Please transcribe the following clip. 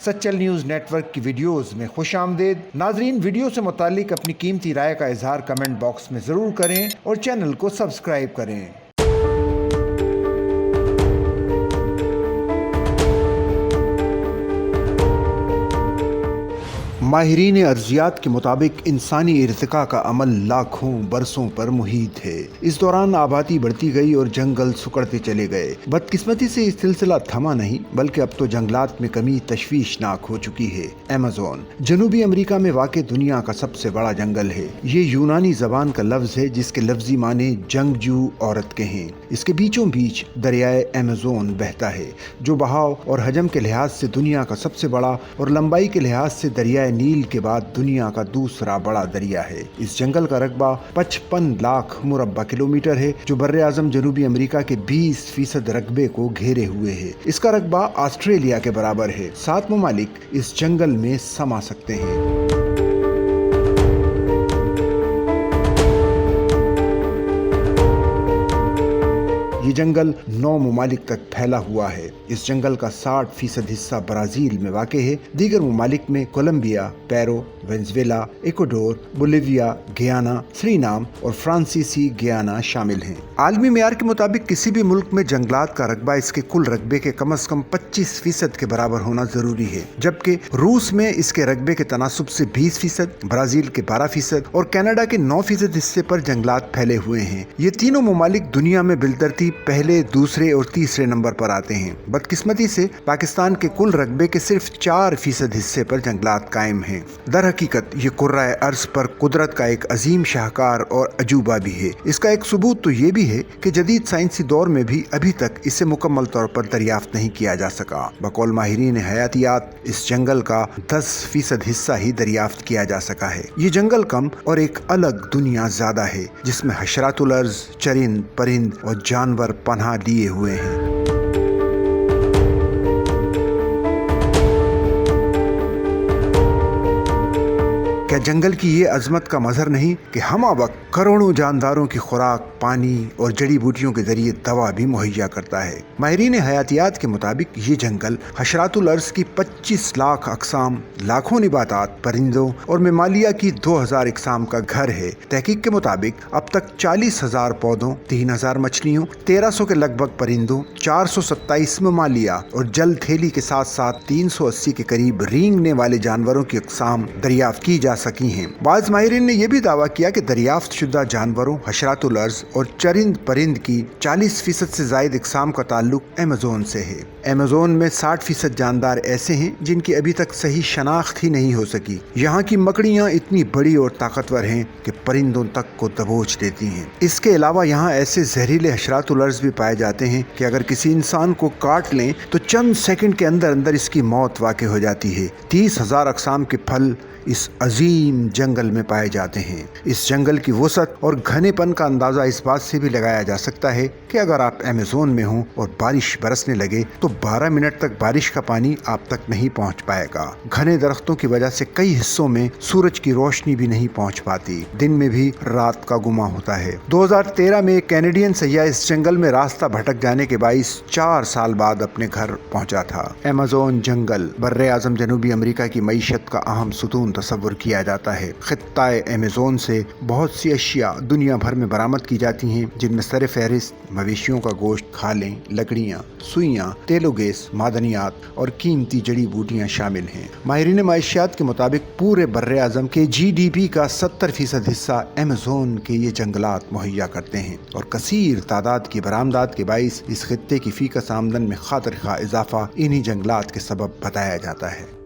Sachal news network की videos में खुश आमदेद। नाजरीन, वीडियो से मुतालिक अपनी कीमती राय का इजहार कमेंट बॉक्स में ज़रूर करें और चैनल को सब्सक्राइब करें। माहिरीन अर्जियात के मुताबिक इंसानी इर्तिका का अमल लाखों बरसों पर मुहित है। इस दौरान आबादी बढ़ती गई और जंगल सुकड़ते चले गए। बदकिस्मती से इस सिलसिला थमा नहीं, बल्कि अब तो जंगलात में कमी तशवीशनाक हो चुकी है। अमेज़न जनूबी अमेरिका में वाक़ दुनिया का सबसे बड़ा जंगल है। ये यूनानी जबान का लफ्ज़ है जिसके लफ्जी माने जंगजू औरत के हैं। इसके बीचों बीच दरियाए अमेज़न बहता है, जो बहाव और हजम के लिहाज से दुनिया का सबसे बड़ा और लंबाई के लिहाज से दरियाए नील के बाद दुनिया का दूसरा बड़ा दरिया है। इस जंगल का रकबा 55 लाख मुरब्बा किलोमीटर है, जो बर्रे आज़म जनूबी अमेरिका के 20% रकबे को घेरे हुए है। इसका रकबा ऑस्ट्रेलिया के बराबर है। 7 ममालिक इस जंगल में समा सकते हैं। ये जंगल 9 ममालिक तक फैला हुआ है। इस जंगल का 60% हिस्सा ब्राज़ील में वाक़ है। दीगर ममालिक में Colombia, Peru, Venezuela, Ecuador, Bolivia, Guyana, Suriname और फ्रांसीसी गियाना शामिल हैं। आलमी मेयार के मुताबिक किसी भी मुल्क में जंगलात का रकबा इसके कुल रकबे के कम से कम 25% के बराबर होना जरूरी है, जबकि रूस में इसके रकबे के तनासुब से 20%, ब्राज़ील के 12% और कनाडा के 9% हिस्से पर जंगलात फैले हुए हैं। ये तीनों ममालिक दुनिया में बिलतरतीब पहले, दूसरे और तीसरे नंबर पर आते हैं। बदकिस्मती से पाकिस्तान के कुल रकबे के सिर्फ 4% हिस्से पर जंगलात कायम हैं। दर हकीकत ये कुर्राए अर्ज पर कुदरत का एक अजीम शाहकार और अजूबा भी है। इसका एक सबूत तो ये भी है कि जदीद साइंसी दौर में भी अभी तक इसे मुकम्मल तौर पर दरियाफ्त नहीं किया जा सका। बकौल माहिरीन हयातियात, इस जंगल का 10% हिस्सा ही दरियाफ्त किया जा सका है। ये जंगल कम और एक अलग दुनिया ज्यादा है, जिसमें हशरातुल अर्ज, चरिंद परिंद और जानवर पनाह लिए हुए हैं। क्या जंगल की ये अजमत का मजहर नहीं कि हम वक्त करोड़ों जानदारों की खुराक, पानी और जड़ी बूटियों के जरिए दवा भी मुहैया करता है। माहिरीन हयातियात के मुताबिक ये जंगल हशरातुल अर्ज की 25 लाख अकसाम, लाखों निबातात, परिंदों और मेमालिया की 2000 अकसाम का घर है। तहकीक के मुताबिक अब तक 40,000 पौधों, 3000 मछलियों, 1300 के लगभग परिंदों, 427 मेमालिया और जल थैली के साथ साथ 380 के करीब रेंगने वाले जानवरों की अकसाम दरियाफ्त की जा सकी हैं। बाज़ माहिरीन ने यह भी दावा किया कि दरियाफ्त शुदा जानवरों, हशरातुल अर्ज और चरिंद परिंद की 40% से जायद अकसाम का ताल्लुक अमेज़न से है। अमेज़न में 60% जानदार ऐसे हैं जिनकी अभी तक सही शनाख्त ही नहीं हो सकी। यहाँ की मकड़ियाँ इतनी बड़ी और ताकतवर हैं कि परिंदों तक को दबोच देती हैं। इसके अलावा यहाँ ऐसे जहरीले हशरातुल अर्ज भी पाए जाते हैं कि अगर किसी इंसान को काट लें तो चंद सेकंड के अंदर अंदर इसकी मौत वाक़ हो जाती है। 30,000 अकसाम के फल इस अजीम जंगल में पाए जाते हैं। इस जंगल की वसअत और घनेपन का अंदाज़ा इस बात से भी लगाया जा सकता है कि अगर आप अमेज़न में हों और बारिश बरसने लगे तो 12 मिनट तक बारिश का पानी आप तक नहीं पहुंच पाएगा। घने दरख्तों की वजह से कई हिस्सों में सूरज की रोशनी भी नहीं पहुंच पाती। दिन में भी रात का गुमा होता है। 2013 में एक कैनेडियन सैयाह इस जंगल में रास्ता भटक जाने के बाइस 4 साल बाद अपने घर पहुंचा था। अमेज़न जंगल बर्रे आज़म जनूबी अमेरिका की मईशत का अहम सुतून तस्वुर किया जाता है। खित्ताए अमेज़न से बहुत सी अशिया दुनिया भर में बरामद की जाती हैं, जिनमें सर फहरिस्त मवेशियों का गोश्त, खालें, लकड़ियाँ, सुइयाँ, तेलो गैस, मादनियात और कीमती जड़ी बूटियाँ शामिल हैं। माहिरीन माइशियात के मुताबिक पूरे बर्रे आज़म के GDP का 70% हिस्सा अमेज़न के ये जंगलात मुहैया करते हैं और कसीर तादाद की बरामदात के बाइस इस खित्ते की फीकस आमदन में खातिर खा इजाफा इन्हीं जंगलात के सबब बताया जाता है।